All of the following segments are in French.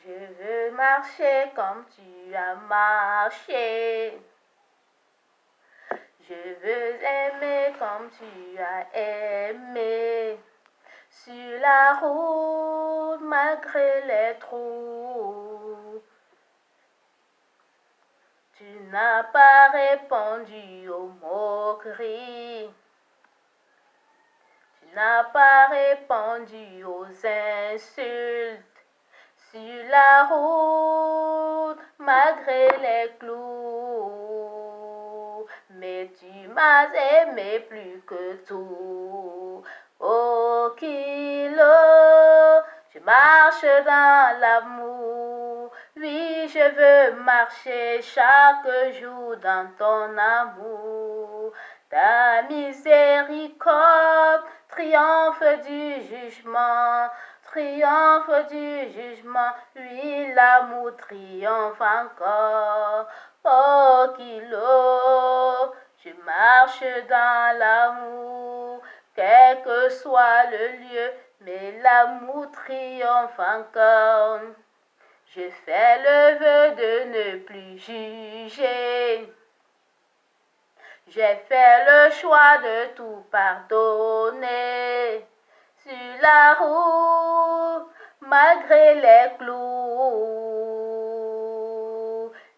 Je veux marcher comme tu as marché. Je veux aimer comme tu as aimé. Sur la route, malgré les trous, tu n'as pas répondu aux moqueries. Tu n'as pas répondu aux insultes. Sur la route, malgré les clous, mais tu m'as aimé plus que tout. Oh Kilo, je marche dans l'amour. Oui, je veux marcher chaque jour dans ton amour. Ta miséricorde triomphe du jugement. Triomphe du jugement, oui, l'amour triomphe encore. Oh, Kilo, je marche dans l'amour, quel que soit le lieu, mais l'amour triomphe encore. Je fais le vœu de ne plus juger. J'ai fait le choix de tout pardonner. Sur la route, malgré les clous,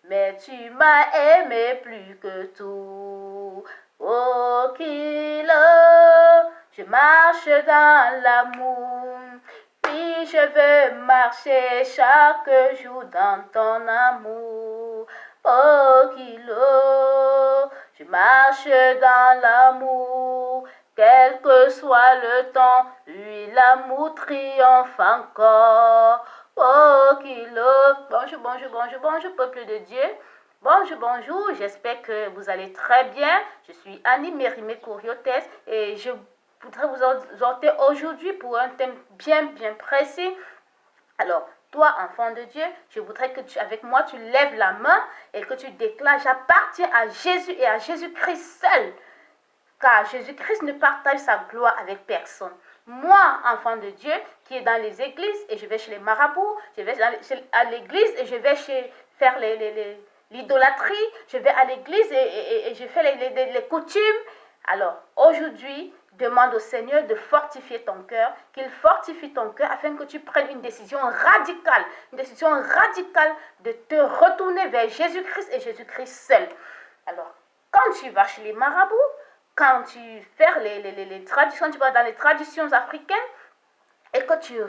mais tu m'as aimé plus que tout. Oh Kilo, je marche dans l'amour. Puis je veux marcher chaque jour dans ton amour. Oh Kilo, je marche dans l'amour. Quel que soit le temps, lui l'amour triomphe encore. Oh Kilo, bonjour, bonjour, bonjour, bonjour peuple de Dieu. Bonjour, bonjour, j'espère que vous allez très bien. Je suis Annie Mérimée Couriotes et je voudrais vous exhorter aujourd'hui pour un thème bien précis. Alors, toi, enfant de Dieu, je voudrais que avec moi, tu lèves la main et que tu déclares, j'appartiens à Jésus et à Jésus-Christ seul. Car Jésus-Christ ne partage sa gloire avec personne. Moi, enfant de Dieu, qui est dans les églises, et je vais chez les marabouts, je vais à l'église et je vais faire l'idolâtrie, je vais à l'église et je fais les coutumes. Alors, aujourd'hui, demande au Seigneur de fortifier ton cœur, qu'il fortifie ton cœur afin que tu prennes une décision radicale de te retourner vers Jésus-Christ et Jésus-Christ seul. Alors, quand tu vas chez les marabouts, quand tu fais les traditions, tu vas dans les traditions africaines et que tu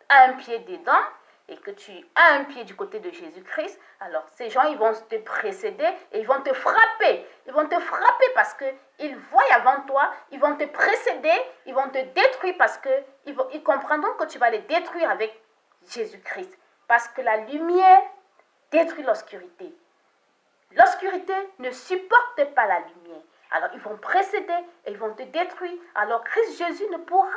as un pied dedans et que tu as un pied du côté de Jésus-Christ, alors ces gens, ils vont te précéder et ils vont te frapper. Ils vont te frapper parce qu'ils voient avant toi, ils vont te précéder, ils vont te détruire parce qu'ils comprendront que tu vas les détruire avec Jésus-Christ. Parce que la lumière détruit l'obscurité. L'obscurité ne supporte pas la lumière. Alors ils vont précéder et ils vont te détruire. Alors Christ Jésus ne pourra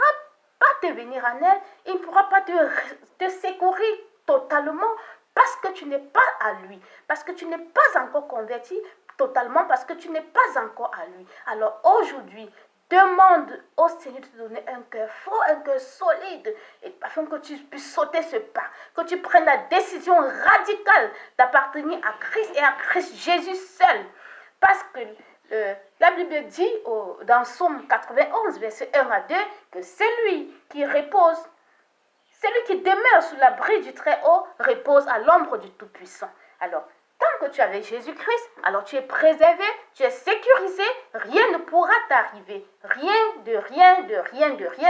pas te venir en aide. Il ne pourra pas te secourir totalement parce que tu n'es pas à lui. Parce que tu n'es pas encore converti totalement. Parce que tu n'es pas encore à lui. Alors aujourd'hui, demande au Seigneur de te donner un cœur fort, un cœur solide, afin que tu puisses sauter ce pas, que tu prennes la décision radicale d'appartenir à Christ et à Christ Jésus seul. Parce que la Bible dit dans Psaume 91, verset 1 à 2, que celui qui repose, celui qui demeure sous l'abri du Très-Haut, repose à l'ombre du Tout-Puissant. Alors, tant que tu es avec Jésus-Christ, alors tu es préservé, tu es sécurisé, rien ne pourra t'arriver. Rien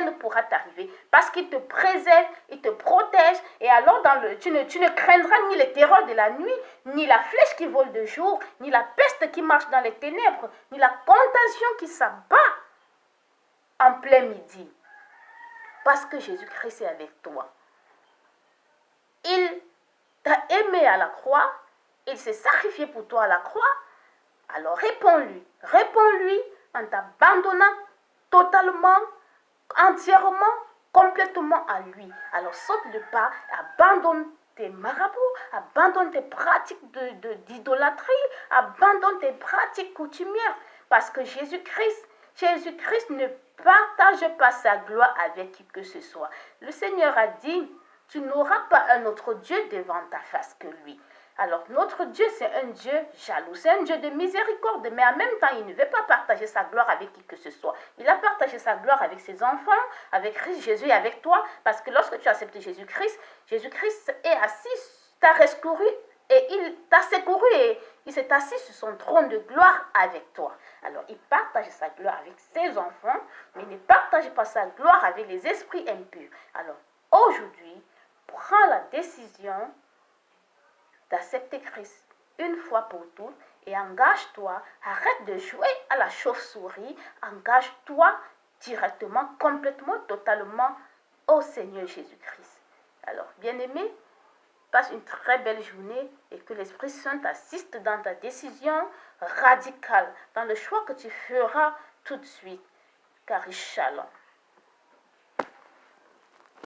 ne pourra t'arriver. Parce qu'il te préserve, il te protège. Et alors, tu ne craindras ni les terreurs de la nuit, ni la flèche qui vole de jour, ni la peste qui marche dans les ténèbres, ni la contagion qui s'abat en plein midi. Parce que Jésus-Christ est avec toi. Il t'a aimé à la croix. Il s'est sacrifié pour toi à la croix. Alors réponds-lui. Réponds-lui en t'abandonnant totalement, entièrement, complètement à lui. Alors saute le pas, abandonne tes marabouts, abandonne tes pratiques d'idolâtrie, abandonne tes pratiques coutumières. Parce que Jésus-Christ ne partage pas sa gloire avec qui que ce soit. Le Seigneur a dit Tu n'auras pas un autre Dieu devant ta face que lui. Alors, notre Dieu, c'est un Dieu jaloux, c'est un Dieu de miséricorde, mais en même temps, il ne veut pas partager sa gloire avec qui que ce soit. Il a partagé sa gloire avec ses enfants, avec Christ Jésus et avec toi, parce que lorsque tu as accepté Jésus-Christ est assis, t'a rescouru et il t'a secouru et il s'est assis sur son trône de gloire avec toi. Alors, il partage sa gloire avec ses enfants, mais il ne partage pas sa gloire avec les esprits impurs. Alors, aujourd'hui, prends la décision d'accepter Christ une fois pour toutes et engage-toi, arrête de jouer à la chauve-souris, engage-toi directement, complètement, totalement au Seigneur Jésus-Christ. Alors, bien-aimé, passe une très belle journée et que l'Esprit Saint t'assiste dans ta décision radicale, dans le choix que tu feras tout de suite. Car Shalom.